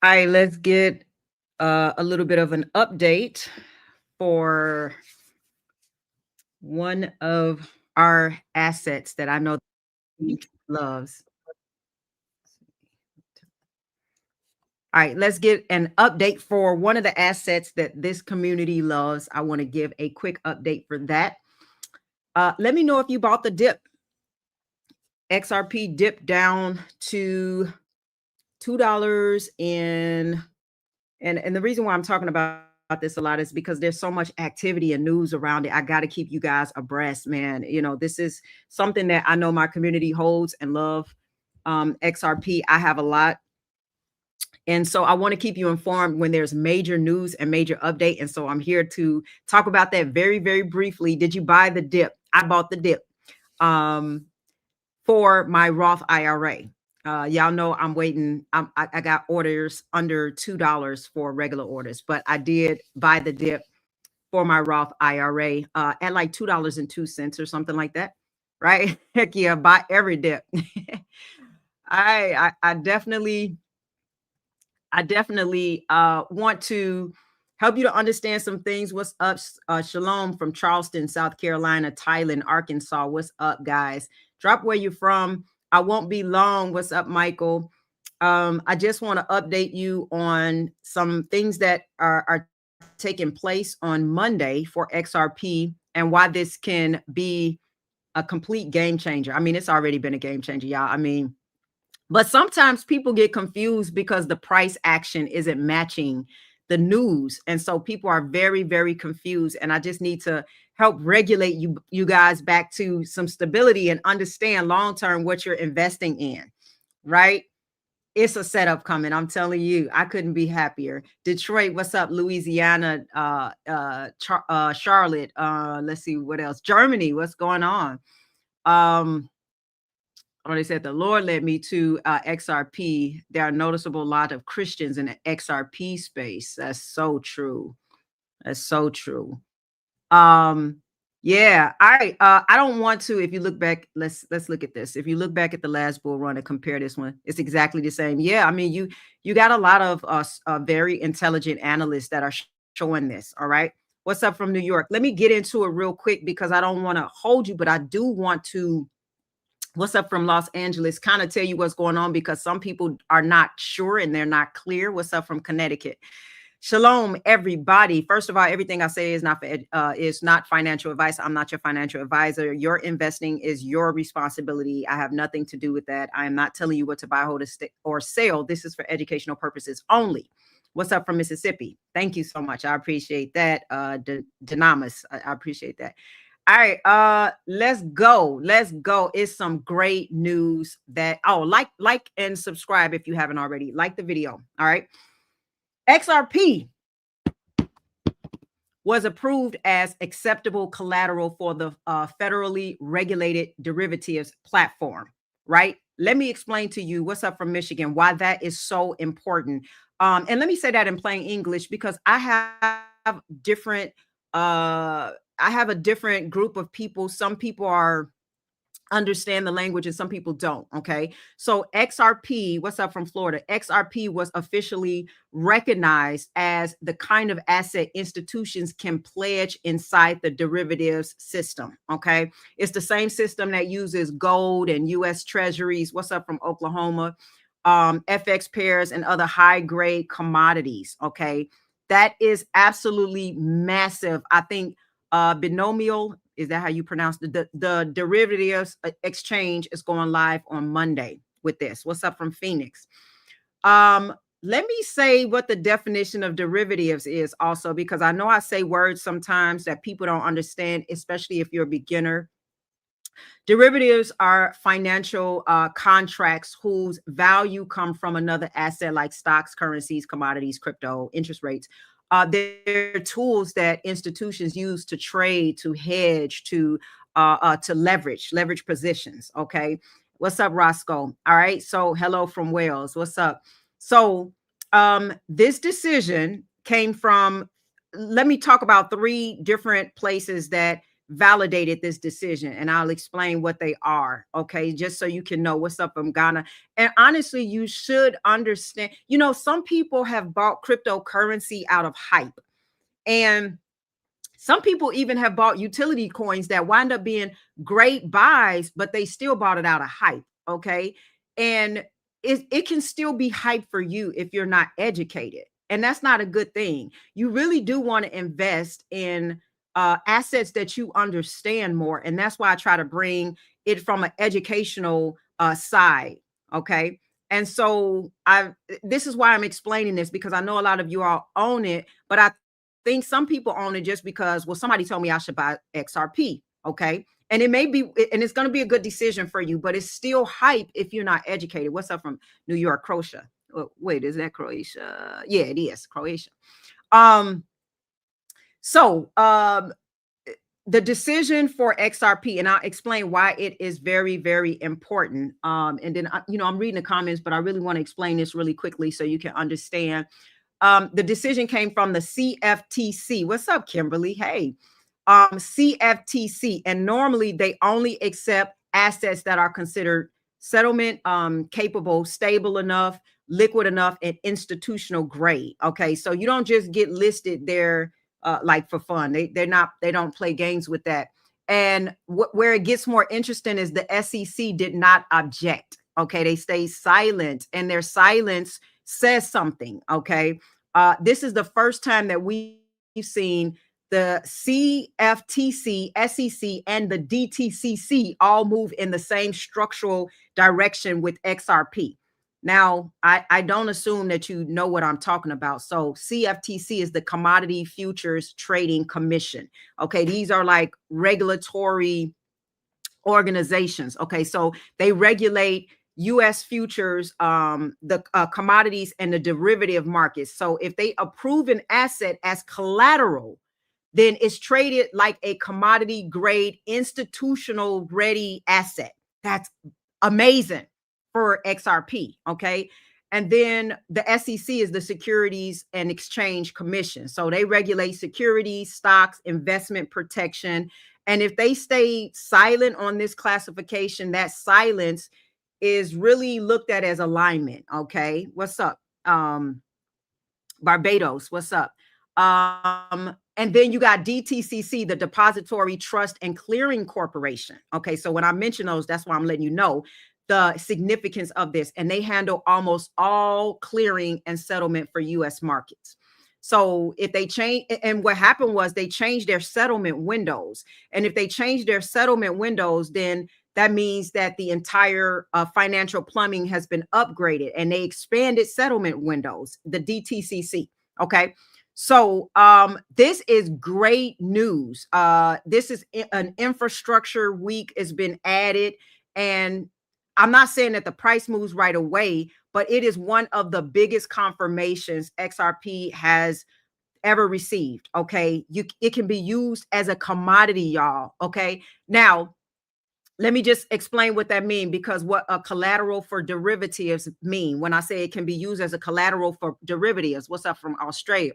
All right, let's get a little bit of an update for one of our assets that I know he loves. All right, let's get an update for one of the assets that this community loves. I want to give a quick update for that. Let me know if you bought the dip. XRP dipped down to $2 and the reason why I'm talking about this a lot is because there's so much activity and news around it. I got to keep you guys abreast, man. You know, this is something that I know my community holds and love. XRP, I have a lot. And so I want to keep you informed when there's major news and major update. And so I'm here to talk about that very, very briefly. Did you buy the dip? I bought the dip for my Roth IRA. Y'all know I'm waiting. I got orders under $2 for regular orders, but I did buy the dip for my Roth IRA at like $2.02 or something like that. Right? Heck yeah, buy every dip. I definitely want to help you to understand some things. What's up? Shalom from Charleston, South Carolina, Thailand, Arkansas. What's up, guys? Drop where you're from. I won't be long. What's up, Michael? I just want to update you on some things that are taking place on Monday for XRP and why this can be a complete game changer. I mean, it's already been a game changer, y'all. I mean, but sometimes people get confused because the price action isn't matching the news. And so people are very, very confused. And I just need to help regulate you guys back to some stability and understand long-term what you're investing in, right? It's a setup coming. I'm telling you, I couldn't be happier. Detroit, what's up? Louisiana, Charlotte, let's see what else. Germany, what's going on? They said the Lord led me to XRP. There are a noticeable lot of Christians in the XRP space. That's so true. That's so true. Yeah. All right. I don't want to. If you look back, let's look at this. If you look back at the last bull run and compare this one, it's exactly the same. Yeah. I mean, you got a lot of very intelligent analysts that are showing this. All right. What's up from New York? Let me get into it real quick because I don't want to hold you, but I do want to. What's up from Los Angeles? Kind of tell you what's going on because some people are not sure and they're not clear. What's up from Connecticut? Shalom, everybody. First of all, everything I say is not financial advice. I'm not your financial advisor. Your investing is your responsibility. I have nothing to do with that. I am not telling you what to buy, hold, or sell. This is for educational purposes only. What's up from Mississippi? Thank you so much. I appreciate that. Dynamis, I appreciate that. All right, let's go. Let's go. It's some great news that like and subscribe if you haven't already. Like the video. All right. XRP was approved as acceptable collateral for the federally regulated derivatives platform, right? Let me explain to you what's up from Michigan, why that is so important. And let me say that in plain English because I have different I have a different group of people. Some people understand the language and some people don't. Okay. So XRP, what's up from Florida? XRP was officially recognized as the kind of asset institutions can pledge inside the derivatives system. Okay. It's the same system that uses gold and US treasuries. What's up from Oklahoma? FX pairs and other high grade commodities. Okay. That is absolutely massive. I think binomial, is that how you pronounce the derivatives exchange is going live on Monday with this. What's up from Phoenix? Let me say what the definition of derivatives is also, because I know I say words sometimes that people don't understand, especially if you're a beginner. Derivatives are financial contracts whose value come from another asset like stocks, currencies, commodities, crypto, interest rates. They're tools that institutions use to trade, to hedge, to leverage positions. Okay. What's up, Roscoe? All right. So hello from Wales. What's up? So this decision came from, let me talk about 3 different places that validated this decision, and I'll explain what they are, okay? Just so you can know what's up from Ghana. And honestly, you should understand, you know, some people have bought cryptocurrency out of hype. And some people even have bought utility coins that wind up being great buys, but they still bought it out of hype. Okay. And it can still be hype for you if you're not educated. And that's not a good thing. You really do want to invest in assets that you understand more. And that's why I try to bring it from an educational side. Okay. And so this is why I'm explaining this, because I know a lot of you all own it, but I think some people own it just because, well, somebody told me I should buy XRP. Okay. And it may be, and it's going to be a good decision for you, but it's still hype if you're not educated. What's up from New York, Croatia? Oh, wait, is that Croatia? Yeah, it is Croatia. The decision for XRP, and I'll explain why it is very, very important. And then, you know, I'm reading the comments, but I really want to explain this really quickly so you can understand. The decision came from the CFTC. What's up, Kimberly? Hey, CFTC. And normally they only accept assets that are considered settlement capable, stable enough, liquid enough, and institutional grade. Okay, so you don't just get listed there like for fun. They don't play games with that. And where it gets more interesting is the SEC did not object. Okay, they stay silent, and their silence says something. Okay, this is the first time that we've seen the CFTC, SEC, and the DTCC all move in the same structural direction with XRP. Now, I don't assume that you know what I'm talking about. So CFTC is the Commodity Futures Trading Commission. Okay, these are like regulatory organizations. Okay, so they regulate U.S. futures, the commodities and the derivative markets. So if they approve an asset as collateral, then it's traded like a commodity grade, institutional ready asset. That's amazing for XRP. Okay. And then the SEC is the Securities and Exchange Commission. So they regulate securities, stocks, investment protection. And if they stay silent on this classification, that silence is really looked at as alignment. Okay. What's up? Barbados. What's up? And then you got DTCC, the Depository Trust and Clearing Corporation. Okay. So when I mention those, that's why I'm letting you know the significance of this. And they handle almost all clearing and settlement for U.S. markets. So if they change, and what happened was they changed their settlement windows. And if they change their settlement windows, then that means that the entire financial plumbing has been upgraded, and they expanded settlement windows, the DTCC. Okay. So this is great news. This is an infrastructure week has been added. And I'm not saying that the price moves right away, but it is one of the biggest confirmations XRP has ever received. Okay. It can be used as a commodity, y'all. Okay. Now, let me just explain what that means, because what a collateral for derivatives mean. When I say it can be used as a collateral for derivatives, what's up from Australia?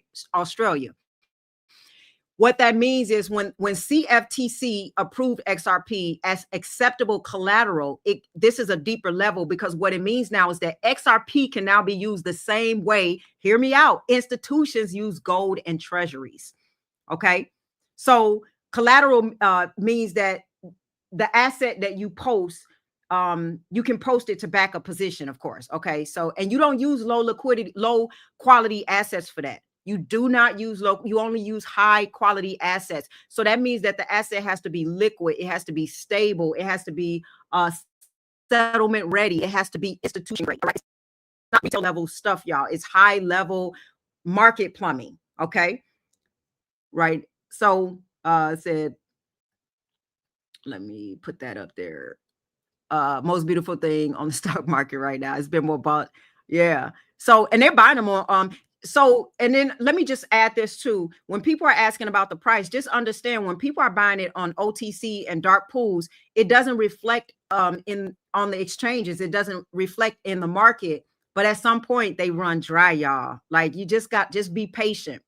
What that means is when CFTC approved XRP as acceptable collateral, this is a deeper level, because what it means now is that XRP can now be used the same way. Hear me out. Institutions use gold and treasuries. Okay. So collateral means that the asset that you post, you can post it to back a position, of course. Okay. So, and you don't use low liquidity, low quality assets for that. You do not use you only use high quality assets. So that means that the asset has to be liquid. It has to be stable. It has to be settlement ready. It has to be institution ready. Right? It's not retail level stuff, y'all. It's high level market plumbing. Okay. Right. So said, let me put that up there. Most beautiful thing on the stock market right now. It's been more bought. Yeah. So, and they're buying them on, so, and then let me just add this too. When people are asking about the price, just understand when people are buying it on OTC and dark pools, it doesn't reflect on the exchanges. It doesn't reflect in the market, but at some point they run dry, y'all. Like you just be patient.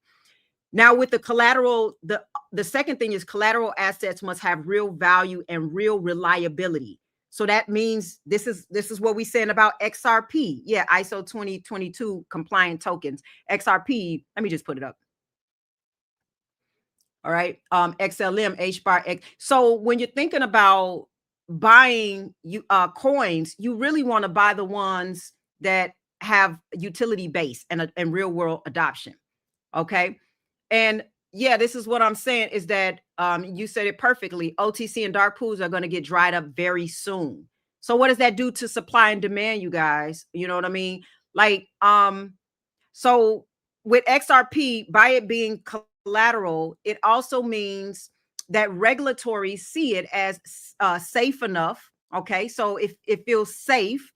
Now with the collateral, the second thing is collateral assets must have real value and real reliability. So that means this is what we're saying about XRP. Yeah, ISO 2022 compliant tokens. XRP, let me just put it up. All right. XLM, HBAR X. So when you're thinking about buying coins, you really want to buy the ones that have utility base and real world adoption. Okay. And yeah, this is what I'm saying is that you said it perfectly. OTC and dark pools are going to get dried up very soon. So what does that do to supply and demand, you guys? You know what I mean? Like, so with XRP, by it being collateral, it also means that regulatory see it as safe enough. Okay, so if it feels safe,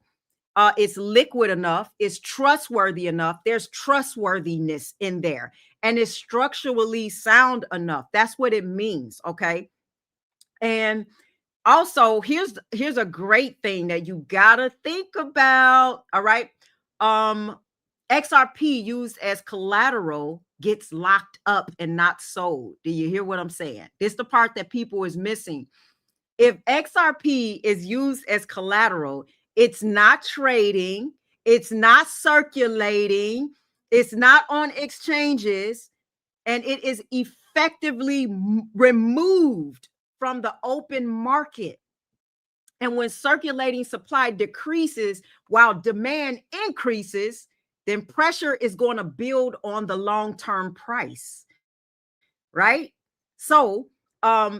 it's liquid enough, it's trustworthy enough, there's trustworthiness in there, and it's structurally sound enough. That's what it means. Okay. And also here's a great thing that you gotta think about. All right. XRP used as collateral gets locked up and not sold. Do you hear what I'm saying? This is the part that people is missing. If XRP is used as collateral, it's not trading, it's not circulating, it's not on exchanges, and it is effectively removed from the open market. And when circulating supply decreases while demand increases, then pressure is going to build on the long-term price, right? So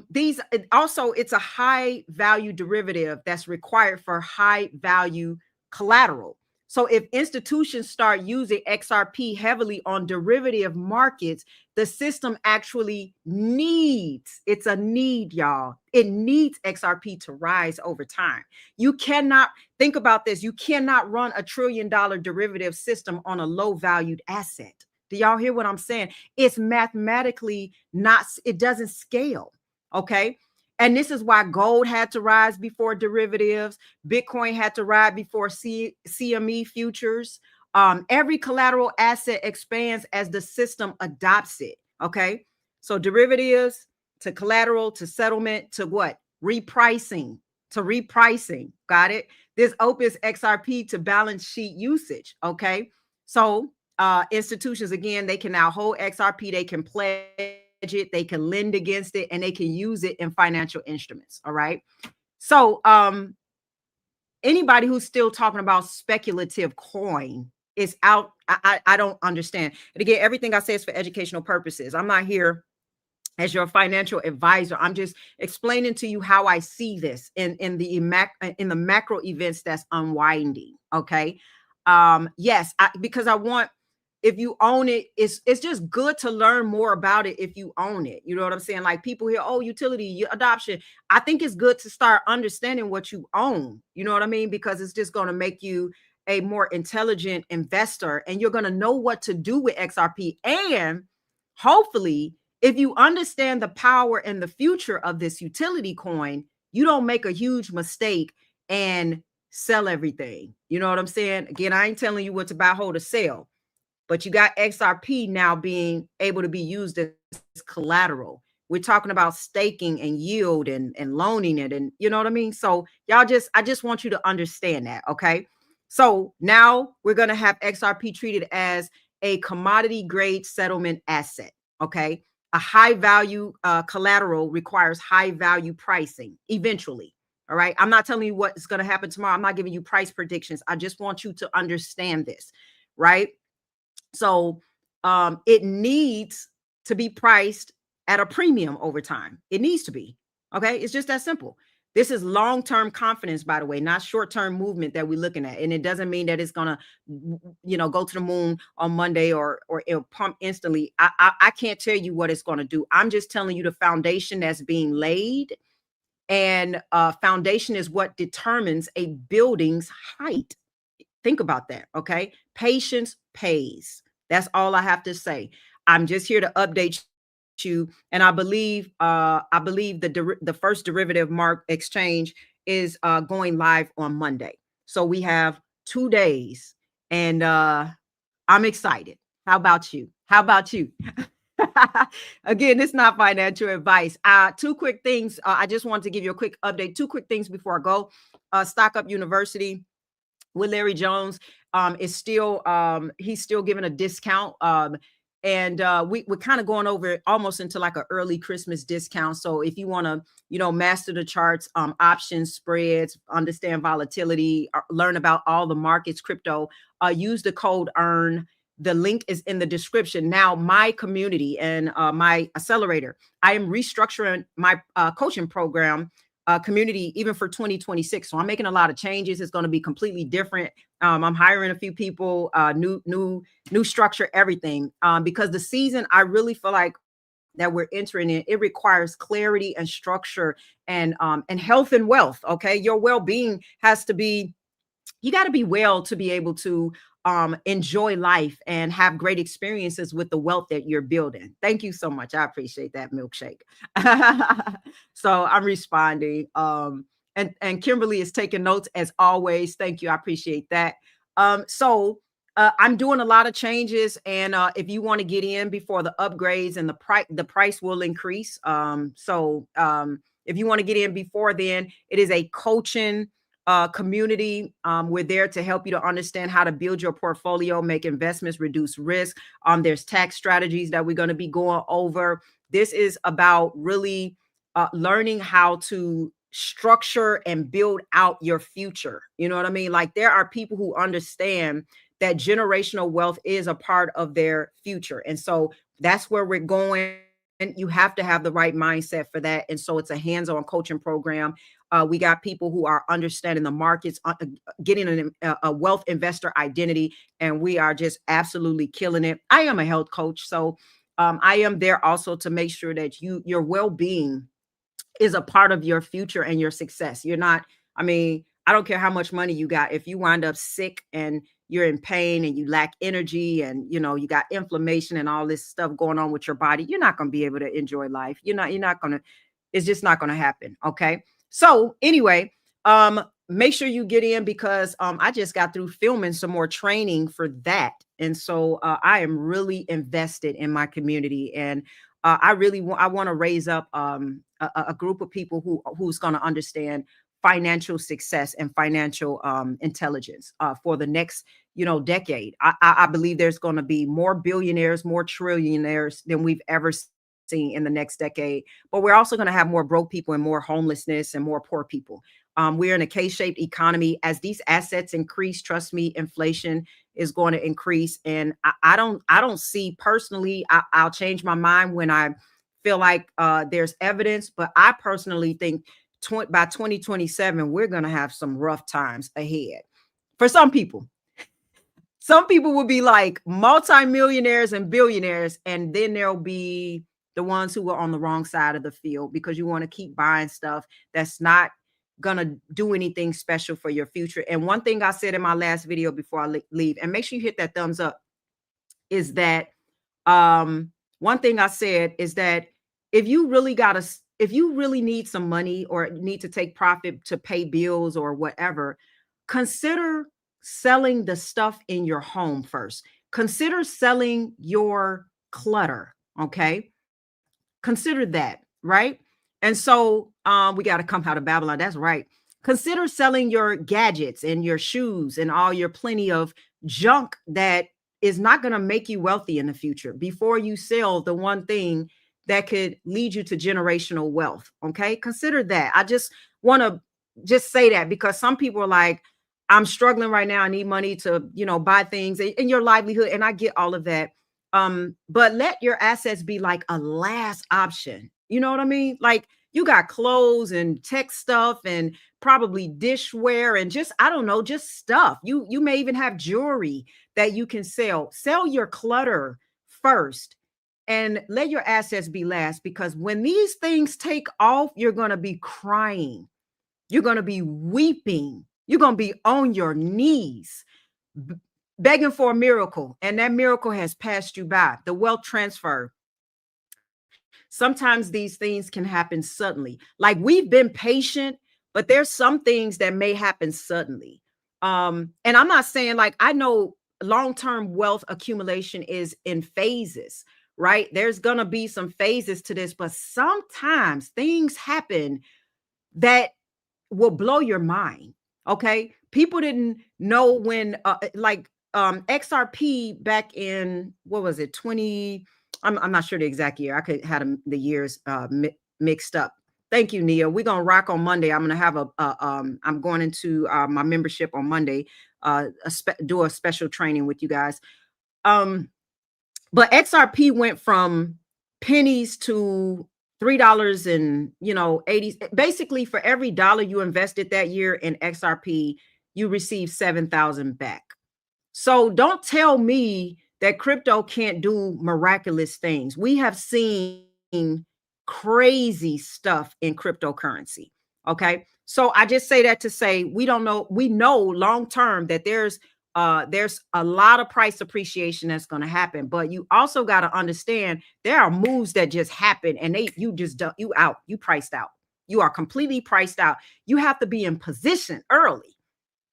these also, it's a high value derivative that's required for high value collateral. So if institutions start using XRP heavily on derivative markets, the system actually needs, it's a need, y'all. It needs XRP to rise over time. You cannot, think about this, you cannot run a $1 trillion derivative system on a low valued asset. Do y'all hear what I'm saying? It's mathematically not, it doesn't scale. Okay. And this is why gold had to rise before derivatives. Bitcoin had to rise before CME futures. Every collateral asset expands as the system adopts it. Okay. So derivatives to collateral to settlement to what? Repricing to repricing. Got it? This opens XRP to balance sheet usage. Okay. So institutions, again, they can now hold XRP, they can pledge it, they can lend against it, and they can use it in financial instruments. All right. So anybody who's still talking about speculative coin is out. I don't understand. And again, everything I say is for educational purposes. I'm not here as your financial advisor. I'm just explaining to you how I see this in the macro events that's unwinding. Okay. Yes, because I want, if you own it, it's just good to learn more about it if you own it. You know what I'm saying? Like people here, oh, utility, adoption. I think it's good to start understanding what you own. You know what I mean? Because it's just going to make you a more intelligent investor, and you're going to know what to do with XRP. And hopefully, if you understand the power and the future of this utility coin, you don't make a huge mistake and sell everything. You know what I'm saying? Again, I ain't telling you what to buy, hold, or sell. But you got XRP now being able to be used as collateral. We're talking about staking and yield and loaning it. And you know what I mean? So I just want you to understand that. Okay. So now we're going to have XRP treated as a commodity grade settlement asset. Okay. A high value collateral requires high value pricing eventually. All right. I'm not telling you what's going to happen tomorrow. I'm not giving you price predictions. I just want you to understand this. Right. So it needs to be priced at a premium over time. It needs to be. Okay. It's just that simple. This is long-term confidence, by the way, not short-term movement that we're looking at. And it doesn't mean that it's going to, go to the moon on Monday or it'll pump instantly. I can't tell you what it's going to do. I'm just telling you the foundation that's being laid. And foundation is what determines a building's height. Think about that. Okay. Patience pays. That's all I have to say. I'm just here to update you. And I believe the first derivative mark exchange is going live on Monday. So we have 2 days, and I'm excited. How about you? How about you? Again, it's not financial advice. Two quick things. I just want to give you a quick update. Two quick things before I go. Stock Up University with Larry Jones is still he's still giving a discount. And we're kind of going over it almost into like an early Christmas discount. So if you want to, master the charts, options, spreads, understand volatility, learn about all the markets, crypto, use the code EARN. The link is in the description. Now, my community and my accelerator, I am restructuring my coaching program community even for 2026. So I'm making a lot of changes. It's going to be completely different. I'm hiring a few people, new structure, everything. Because the season, I really feel like that we're entering in, it requires clarity and structure and health and wealth. Okay, your well-being has to be. You got to be well to be able to enjoy life and have great experiences with the wealth that you're building. Thank you so much. I appreciate that milkshake. So I'm responding. And Kimberly is taking notes as always. Thank you. I appreciate that. I'm doing a lot of changes, and if you want to get in before the upgrades and the price will increase. If you want to get in before then, it is a coaching community. We're there to help you to understand how to build your portfolio, make investments, reduce risk. There's tax strategies that we're going to be going over. This is about really learning how to structure and build out your future. You know what I mean? Like, there are people who understand that generational wealth is a part of their future. And so that's where we're going. And you have to have the right mindset for that. And so it's a hands-on coaching program. We got people who are understanding the markets, getting a wealth investor identity, and we are just absolutely killing it. I am a health coach, so I am there also to make sure that your well-being is a part of your future and your success. You're not, I don't care how much money you got. If you wind up sick and you're in pain and you lack energy and, you got inflammation and all this stuff going on with your body, you're not going to be able to enjoy life. You're not going to, it's just not going to happen. Okay. So anyway, make sure you get in because I just got through filming some more training for that. And so I am really invested in my community, and I want to raise up a group of people who's going to understand financial success and financial intelligence for the next decade. I believe there's going to be more billionaires, more trillionaires than we've ever seen in the next decade. But we're also going to have more broke people and more homelessness and more poor people. We're in a K-shaped economy. As these assets increase, trust me, inflation is going to increase. And I don't see personally, I'll change my mind when I feel like there's evidence, but I personally think by 2027, we're going to have some rough times ahead. For some people will be like multimillionaires and billionaires, and then there'll be the ones who are on the wrong side of the field because you want to keep buying stuff that's not going to do anything special for your future. And one thing I said in my last video before I leave, and make sure you hit that thumbs up, is that one thing I said is that if you really need some money or need to take profit to pay bills or whatever, consider selling the stuff in your home first. Consider selling your clutter. Okay. Consider that, right? And so we got to come out of Babylon. That's right. Consider selling your gadgets and your shoes and all your plenty of junk that is not going to make you wealthy in the future before you sell the one thing that could lead you to generational wealth. Okay. Consider that. I just want to just say that because some people are like, I'm struggling right now. I need money to, buy things in your livelihood. And I get all of that. But let your assets be like a last option. You know what I mean? Like, you got clothes and tech stuff and probably dishware and just, I don't know, just stuff. You may even have jewelry that you can sell. Sell your clutter first and let your assets be last, because when these things take off, you're going to be crying. You're going to be weeping. You're going to be on your knees begging for a miracle. And that miracle has passed you by. The wealth transfer. Sometimes these things can happen suddenly. Like, we've been patient, but there's some things that may happen suddenly. And I'm not saying, like, I know long-term wealth accumulation is in phases, right? There's going to be some phases to this, but sometimes things happen that will blow your mind. Okay. People didn't know when, XRP back in, what was it, 20? I'm not sure the exact year. I could had the years mixed up. Thank you, Nia. We're gonna rock on Monday. I'm gonna have I'm going into my membership on Monday, do a special training with you guys. But XRP went from pennies to $3 and 80. Basically, for every dollar you invested that year in XRP, you receive 7,000 back. So don't tell me that crypto can't do miraculous things. We have seen crazy stuff in cryptocurrency. Okay. So I just say that to say we don't know. We know long term that there's a lot of price appreciation that's going to happen, but you also got to understand there are moves that just happen and you priced out. You are completely priced out. You have to be in position early.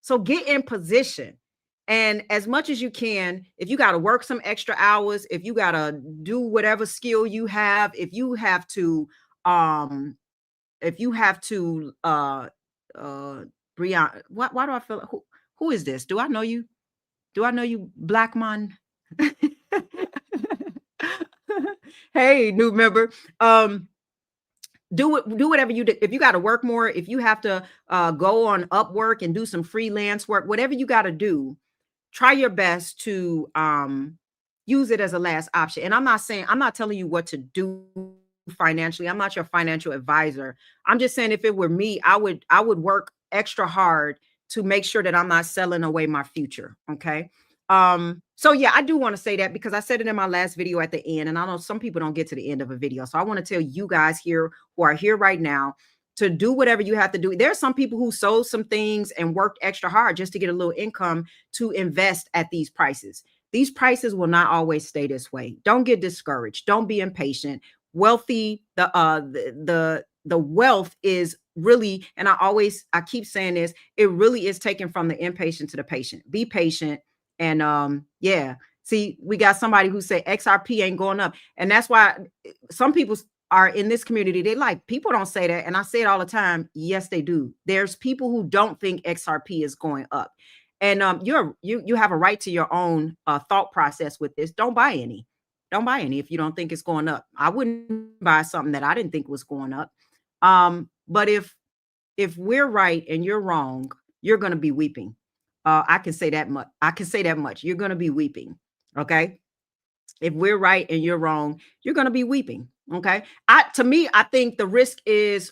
So get in position. And as much as you can, if you got to work some extra hours, if you got to do whatever skill you have, if you have to Brianna, why do I feel who is this? Do I know you? Do I know you, black man? Hey, new member. Do whatever you do. If you got to work more, if you have to go on Upwork and do some freelance work, whatever you got to do, try your best to use it as a last option. And I'm not telling you what to do financially. I'm not your financial advisor. I'm just saying if it were me, I would work extra hard to make sure that I'm not selling away my future. Okay. So yeah, I do want to say that because I said it in my last video at the end, and I know some people don't get to the end of a video. So I want to tell you guys here who are here right now to do whatever you have to do. There are some people who sold some things and worked extra hard just to get a little income to invest at these prices. These prices will not always stay this way. Don't get discouraged. Don't be impatient. The wealth is really, and I keep saying this, it really is taken from the impatient to the patient. Be patient. And yeah, see, we got somebody who say XRP ain't going up. And that's why some people are in this community. They like, people don't say that. And I say it all the time. Yes, they do. There's people who don't think XRP is going up. And you have a right to your own thought process with this. Don't buy any. Don't buy any if you don't think it's going up. I wouldn't buy something that I didn't think was going up. But if we're right and you're wrong, you're going to be weeping. I can say that much. You're going to be weeping. Okay. If we're right and you're wrong, you're going to be weeping. Okay. To me, I think the risk is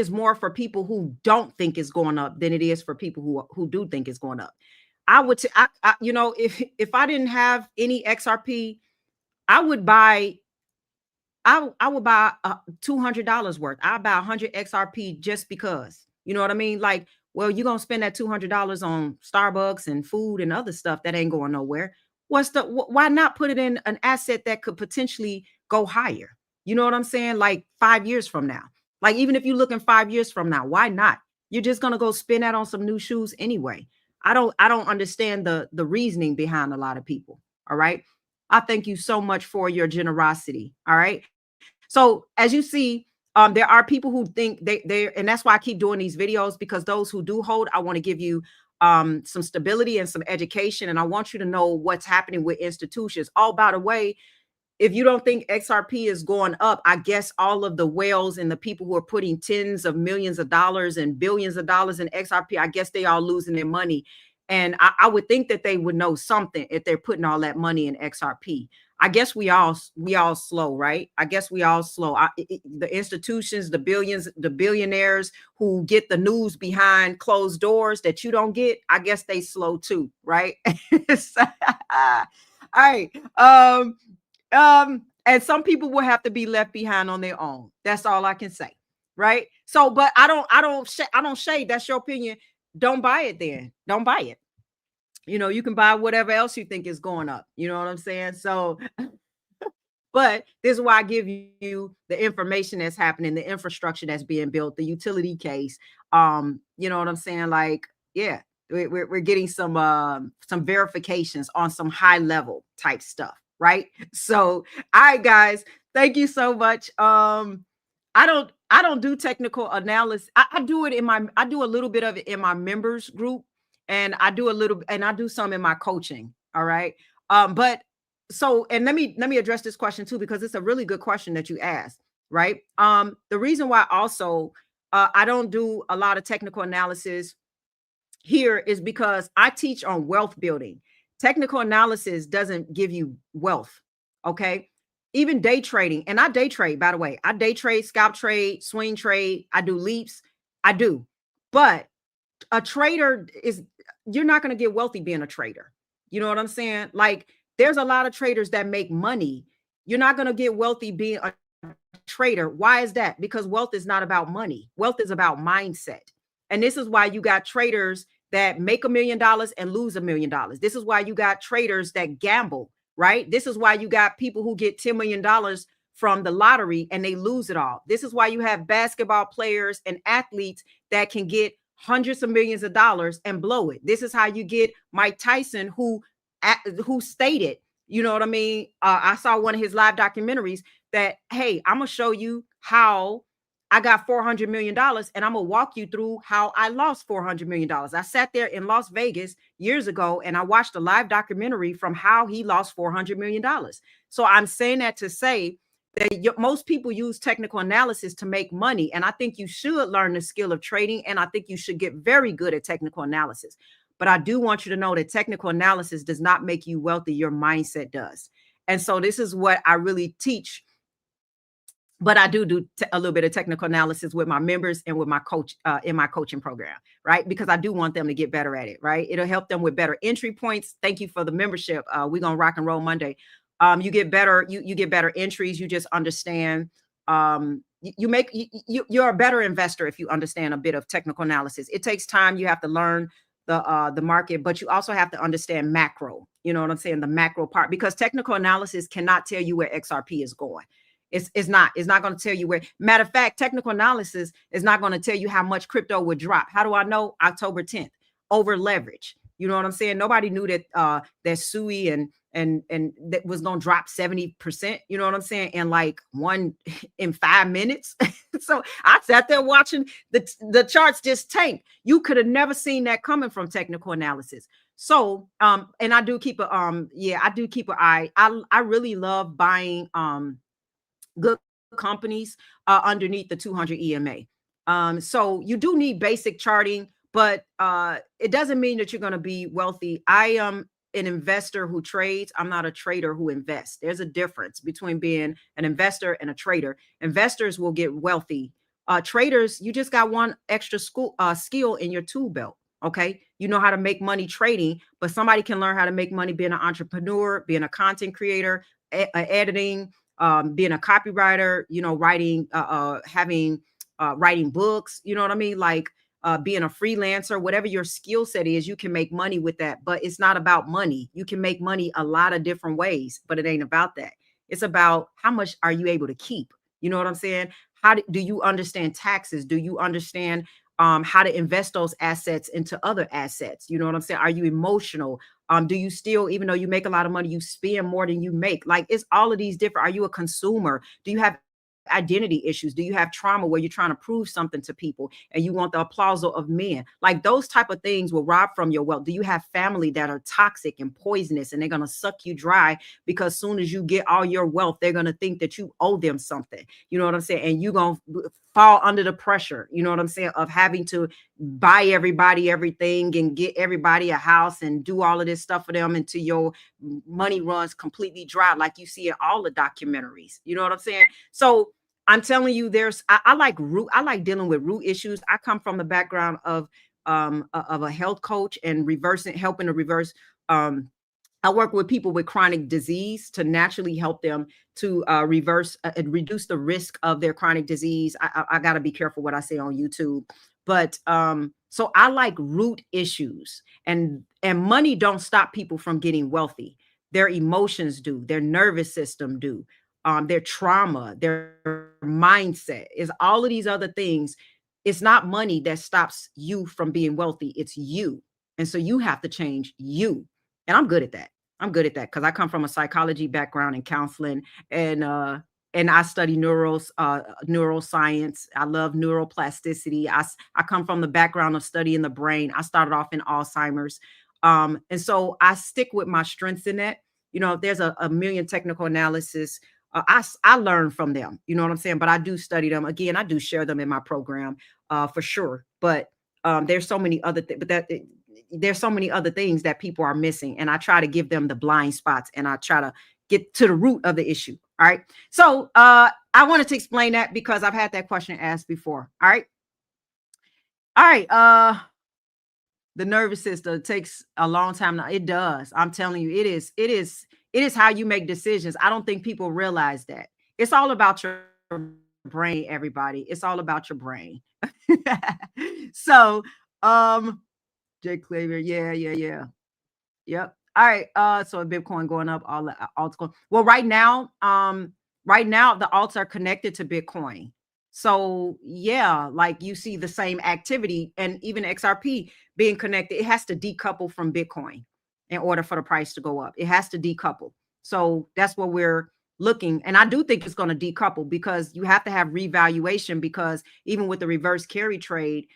more for people who don't think it's going up than it is for people who do think it's going up. I would, if I didn't have any XRP, I would buy $200 worth. I'd buy 100 XRP just because, you know what I mean? Like, well, you're going to spend that $200 on Starbucks and food and other stuff that ain't going nowhere. Why not put it in an asset that could potentially go higher? You know what I'm saying? Like 5 years from now, like, even if you're looking 5 years from now, why not? You're just going to go spend that on some new shoes anyway. I don't understand the reasoning behind a lot of people. All right. I thank you so much for your generosity. All right. So as you see, there are people who think and that's why I keep doing these videos, because those who do hold, I want to give you some stability and some education. And I want you to know what's happening with institutions. Oh, by the way, if you don't think XRP is going up, I guess all of the whales and the people who are putting tens of millions of dollars and billions of dollars in XRP, I guess they all losing their money. And I would think that they would know something if they're putting all that money in XRP. I guess we all slow, right? I guess we all slow. The institutions, the billionaires who get the news behind closed doors that you don't get, I guess they slow too, right? All right. And some people will have to be left behind on their own. That's all I can say, right? So, but I don't shade. That's your opinion. Don't buy it then. Don't buy it. You can buy whatever else you think is going up. You know what I'm saying? So, but this is why I give you the information that's happening, the infrastructure that's being built, the utility case. You know what I'm saying? Like, yeah, we're getting some verifications on some high level type stuff. right? So, all right, guys, thank you so much. I don't do technical analysis. I do it in my I do a little bit of it in my members group, and I do some in my coaching. All right. But so and let me address this question too, because it's a really good question that you asked, right? The reason why also I don't do a lot of technical analysis here is because I teach on wealth building. Technical analysis doesn't give you wealth. Okay. Even day trading, and I day trade, by the way. I day trade, scalp trade, swing trade. I do leaps. I do. But a trader is, you're not going to get wealthy being a trader. You know what I'm saying? Like, there's a lot of traders that make money. You're not going to get wealthy being a trader. Why is that? Because wealth is not about money. Wealth is about mindset. And this is why you got traders that make $1 million and lose $1 million. This is why you got traders that gamble, right? This is why you got people who get $10 million from the lottery and they lose it all. This is why you have basketball players and athletes that can get hundreds of millions of dollars and blow it. This is how you get Mike Tyson, who stated, you know what I mean? I saw one of his live documentaries that, hey, I'm gonna show you how I got $400 million, and I'm gonna walk you through how I lost $400 million. I sat there in Las Vegas years ago and I watched a live documentary from how he lost $400 million. So I'm saying that to say that most people use technical analysis to make money. And I think you should learn the skill of trading. And I think you should get very good at technical analysis. But I do want you to know that technical analysis does not make you wealthy. Your mindset does. And so this is what I really teach. But I do a little bit of technical analysis with my members and with my coach in my coaching program, right? Because I do want them to get better at it, right? It'll help them with better entry points. Thank you for the membership. We're gonna rock and roll Monday. You get better, you get better entries. You just understand. You're a better investor if you understand a bit of technical analysis. It takes time. You have to learn the market, but you also have to understand macro. You know what I'm saying? The macro part, because technical analysis cannot tell you where XRP is going. It's not going to tell you where. Matter of fact, technical analysis is not going to tell you how much crypto would drop. How do I know? October 10th, over leverage. You know what I'm saying? Nobody knew that that SUI and that was going to drop 70%. You know what I'm saying? In 5 minutes. So I sat there watching the charts just tank. You could have never seen that coming from technical analysis. So and I do keep I do keep an eye. I really love buying good companies underneath the 200 EMA. So you do need basic charting, but it doesn't mean that you're going to be wealthy. I am an investor who trades. I'm not a trader who invests. There's a difference between being an investor and a trader. Investors will get wealthy. Traders, you just got one extra skill in your tool belt. Okay. You know how to make money trading, but somebody can learn how to make money being an entrepreneur, being a content creator, editing, being a copywriter, you know, writing, writing books, you know what I mean? Like being a freelancer, whatever your skill set is, you can make money with that. But it's not about money. You can make money a lot of different ways, but it ain't about that. It's about how much are you able to keep? You know what I'm saying? Do you understand taxes? Do you understand how to invest those assets into other assets? You know what I'm saying? Are you emotional? Do you still, even though you make a lot of money, you spend more than you make? Like, it's all of these different. Are you a consumer? Do you have identity issues? Do you have trauma where you're trying to prove something to people and you want the applause of men? Like, those type of things will rob from your wealth. Do you have family that are toxic and poisonous and they're going to suck you dry because as soon as you get all your wealth, they're going to think that you owe them something? You know what I'm saying? And you're going to fall under the pressure, you know what I'm saying, of having to buy everybody everything and get everybody a house and do all of this stuff for them until your money runs completely dry, like you see in all the documentaries. You know what I'm saying? So I'm telling you, I like dealing with root issues. I come from the background of a health coach and helping to reverse. I work with people with chronic disease to naturally help them to reduce the risk of their chronic disease. I got to be careful what I say on YouTube, but so I like root issues, and money don't stop people from getting wealthy. Their emotions do, their nervous system do, their trauma, their mindset, is all of these other things. It's not money that stops you from being wealthy. It's you. And so you have to change you. And I'm good at that. I'm good at that because I come from a psychology background and counseling, and I study neuroscience. I love neuroplasticity. I come from the background of studying the brain. I started off in Alzheimer's, and so I stick with my strengths in that. You know, there's a million technical analysis. I learn from them. You know what I'm saying? But I do study them. Again, I do share them in my program, for sure. But there's so many other things. But there's so many other things that people are missing, and I try to give them the blind spots, and I try to get to the root of the issue. All right. So I wanted to explain that because I've had that question asked before. All right. All right. The nervous system takes a long time. Now, it does. I'm telling you, it is how you make decisions. I don't think people realize that. It's all about your brain, everybody. It's all about your brain. So, Jay Claver, yeah. Yep. All right. So Bitcoin going up, all the alts going. Well, right now the alts are connected to Bitcoin. So yeah, like you see the same activity, and even XRP being connected, it has to decouple from Bitcoin in order for the price to go up. It has to decouple. So that's what we're looking. And I do think it's going to decouple because you have to have revaluation, because even with the reverse carry trade,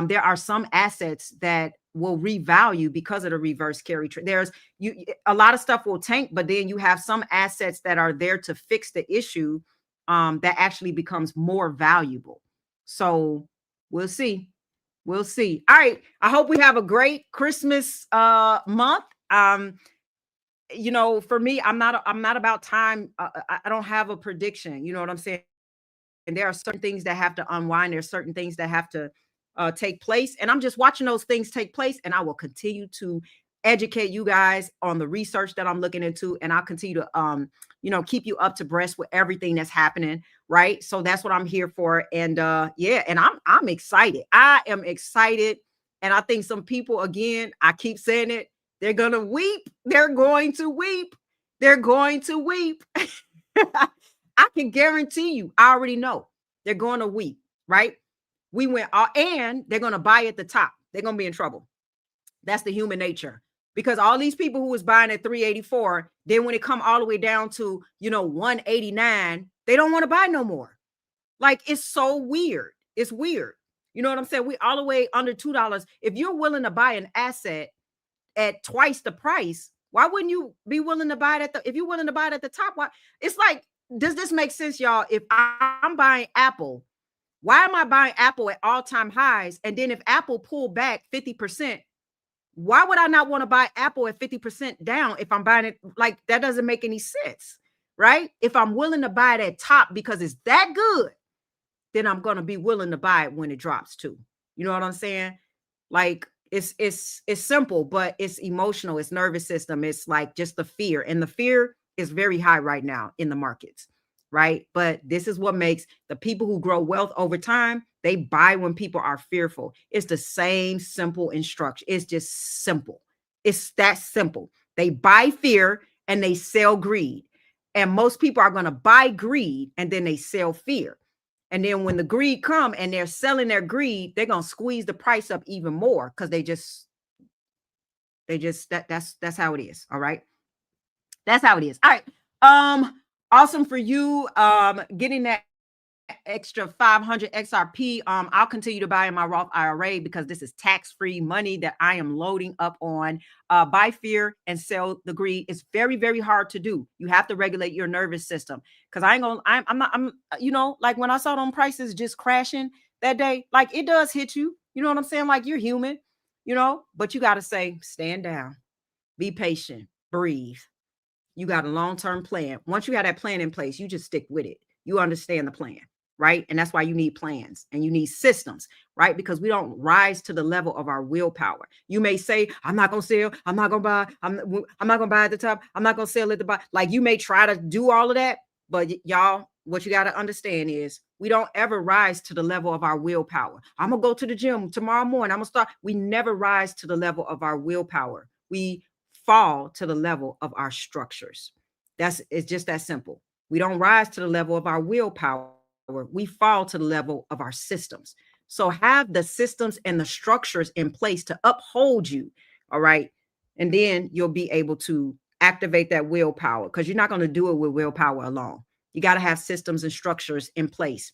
there are some assets that will revalue because of the reverse carry trade. A lot of stuff will tank, but then you have some assets that are there to fix the issue, that actually becomes more valuable. So we'll see. We'll see. All right. I hope we have a great Christmas month. You know, for me, I'm not about time. I don't have a prediction. You know what I'm saying? And there are certain things that have to unwind. There's certain things that have to take place. And I'm just watching those things take place. And I will continue to educate you guys on the research that I'm looking into. And I'll continue to, keep you up to breast with everything that's happening. Right. So that's what I'm here for. And yeah, and I'm excited. I am excited. And I think some people, again, I keep saying it, they're going to weep. They're going to weep. They're going to weep. I can guarantee you, I already know they're going to weep, right? We went, and they're going to buy at the top. They're going to be in trouble. That's the human nature, because all these people who was buying at 384, then when it come all the way down to, 189, they don't want to buy no more. Like, it's so weird. It's weird. You know what I'm saying? We all the way under $2. If you're willing to buy an asset at twice the price, why wouldn't you be willing to buy it if you're willing to buy it at the top? Why? It's like, does this make sense, y'all? If I'm buying Apple, why am I buying Apple at all-time highs? And then if Apple pulled back 50%, why would I not want to buy Apple at 50% down if I'm buying it? Like, that doesn't make any sense, right? If I'm willing to buy it at top because it's that good, then I'm going to be willing to buy it when it drops too. You know what I'm saying? Like, it's simple, but it's emotional. It's nervous system. It's like just the fear, and the fear is very high right now in the markets, right? But this is what makes the people who grow wealth over time, they buy when people are fearful. It's the same simple instruction. It's just simple. It's that simple. They buy fear and they sell greed. And most people are going to buy greed and then they sell fear. And then when the greed come and they're selling their greed, they're going to squeeze the price up even more, because that's how it is. All right. That's how it is. All right. Awesome for you. Getting that extra 500 XRP. I'll continue to buy in my Roth IRA because this is tax-free money that I am loading up on. Buy fear and sell the greed. It's very, very hard to do. You have to regulate your nervous system, because like when I saw them prices just crashing that day, like, it does hit you. You know what I'm saying? Like, you're human, but you got to say, stand down, be patient, breathe. You got a long-term plan. Once you have that plan in place, you just stick with it. You understand the plan, right? And that's why you need plans and you need systems, right? Because we don't rise to the level of our willpower. You may say, I'm not going to sell. I'm not going to buy. I'm not going to buy at the top. I'm not going to sell at the bottom. Like, you may try to do all of that, but y'all, what you got to understand is we don't ever rise to the level of our willpower. I'm going to go to the gym tomorrow morning. I'm going to start. We never rise to the level of our willpower. We fall to the level of our structures. It's just that simple. We don't rise to the level of our willpower. We fall to the level of our systems. So have the systems and the structures in place to uphold you. All right. And then you'll be able to activate that willpower, because you're not going to do it with willpower alone. You got to have systems and structures in place,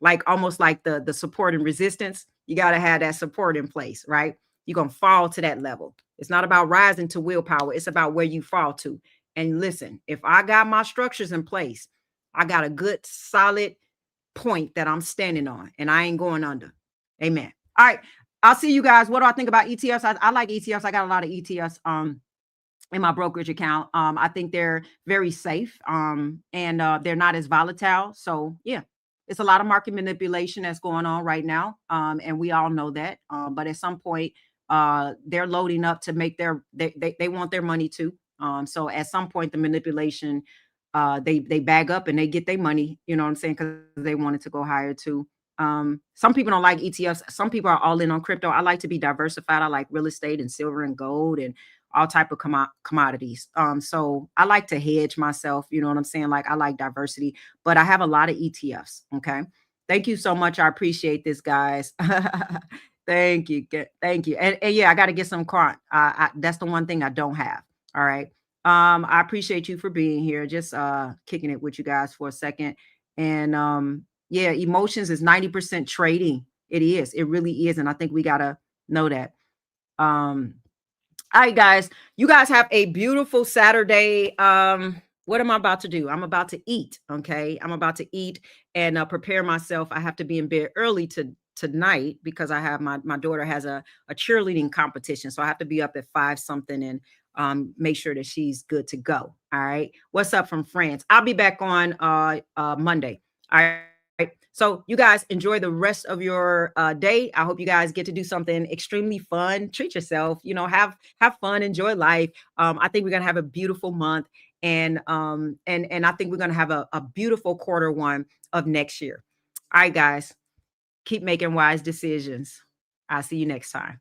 like almost like the support and resistance. You got to have that support in place, right? You're going to fall to that level. It's not about rising to willpower. It's about where you fall to. And listen, if I got my structures in place, I got a good solid point that I'm standing on, and I ain't going under. Amen. All right. I'll see you guys. What do I think about ETFs? I like ETFs. I got a lot of ETFs in my brokerage account. I think they're very safe, and they're not as volatile. So yeah, it's a lot of market manipulation that's going on right now, and we all know that. But at some point, they're loading up to make they want their money too. So at some point, the manipulation, they bag up and they get their money. You know what I'm saying? Because they want it to go higher too. Some people don't like ETFs. Some people are all in on crypto. I like to be diversified. I like real estate and silver and gold and all type of commodities. So I like to hedge myself. You know what I'm saying? Like, I like diversity, but I have a lot of ETFs. Okay. Thank you so much. I appreciate this, guys. Thank you. Thank you. And yeah, I got to get some quant. That's the one thing I don't have. All right. I appreciate you for being here. Just kicking it with you guys for a second. And yeah, emotions is 90% trading. It is. It really is. And I think we got to know that. All right, guys, you guys have a beautiful Saturday. What am I about to do? I'm about to eat. Okay. I'm about to eat and prepare myself. I have to be in bed early tonight because I have my daughter has a cheerleading competition. So I have to be up at 5 something and make sure that she's good to go. All right. What's up from France? I'll be back on Monday. All right. So you guys enjoy the rest of your day. I hope you guys get to do something extremely fun. Treat yourself, you know, have fun, enjoy life. I think we're gonna have a beautiful month, and I think we're gonna have a beautiful quarter 1 of next year. All right, guys, keep making wise decisions. I'll see you next time.